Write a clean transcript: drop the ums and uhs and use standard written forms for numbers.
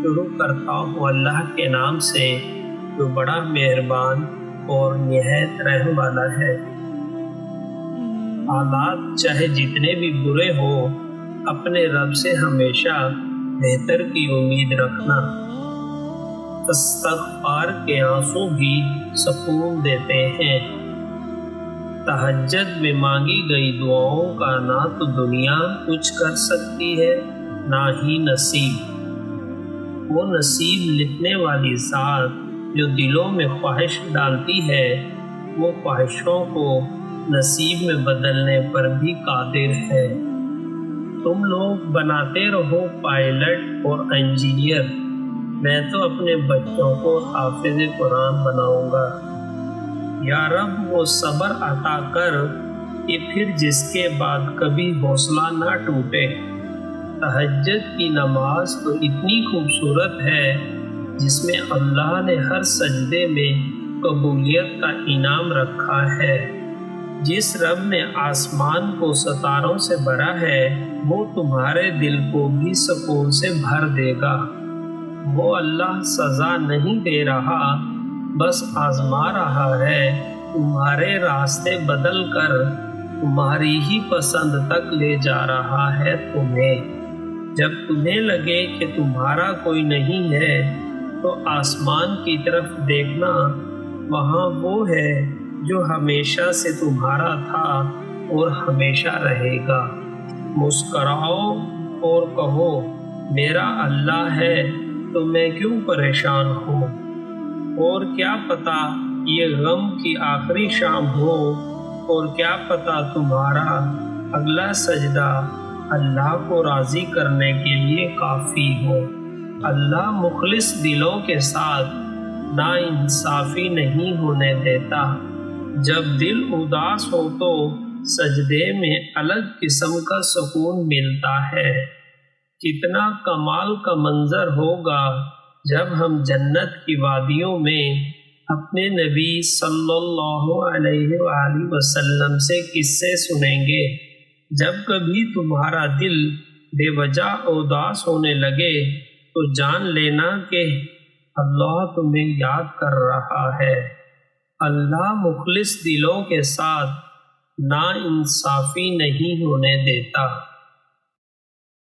شروع کرتا ہوں اللہ کے نام سے جو بڑا مہربان اور نہایت رحم والا ہے۔ حالات چاہے جتنے بھی برے ہوں، اپنے رب سے ہمیشہ بہتر کی امید رکھنا۔ استغفار کے آنسو بھی سکون دیتے ہیں۔ تہجد میں مانگی گئی دعاؤں کا نہ تو دنیا کچھ کر سکتی ہے نہ ہی نصیب۔ وہ نصیب لکھنے والی ذات جو دلوں میں خواہش ڈالتی ہے، وہ خواہشوں کو نصیب میں بدلنے پر بھی قادر ہے۔ تم لوگ بناتے رہو پائلٹ اور انجینئر، میں تو اپنے بچوں کو حافظ قرآن بناؤں گا۔ یا رب وہ صبر عطا کر کہ پھر جس کے بعد کبھی حوصلہ نہ ٹوٹے۔ تہجد کی نماز تو اتنی خوبصورت ہے جس میں اللہ نے ہر سجدے میں قبولیت کا انعام رکھا ہے۔ جس رب نے آسمان کو ستاروں سے بھرا ہے، وہ تمہارے دل کو بھی سکون سے بھر دے گا۔ وہ اللہ سزا نہیں دے رہا، بس آزما رہا ہے، تمہارے راستے بدل کر تمہاری ہی پسند تک لے جا رہا ہے تمہیں۔ جب تمہیں لگے کہ تمہارا کوئی نہیں ہے تو آسمان کی طرف دیکھنا، وہاں وہ ہے جو ہمیشہ سے تمہارا تھا اور ہمیشہ رہے گا۔ مسکراؤ اور کہو میرا اللہ ہے تو میں کیوں پریشان ہوں۔ اور کیا پتہ یہ غم کی آخری شام ہو، اور کیا پتہ تمہارا اگلا سجدہ اللہ کو راضی کرنے کے لیے کافی ہو۔ اللہ مخلص دلوں کے ساتھ ناانصافی نہیں ہونے دیتا۔ جب دل اداس ہو تو سجدے میں الگ قسم کا سکون ملتا ہے۔ کتنا کمال کا منظر ہوگا جب ہم جنت کی وادیوں میں اپنے نبی صلی اللہ علیہ وآلہ وسلم سے قصے سنیں گے۔ جب کبھی تمہارا دل بے وجہ اداس ہونے لگے تو جان لینا کہ اللہ تمہیں یاد کر رہا ہے۔ اللہ مخلص دلوں کے ساتھ ناانصافی نہیں ہونے دیتا۔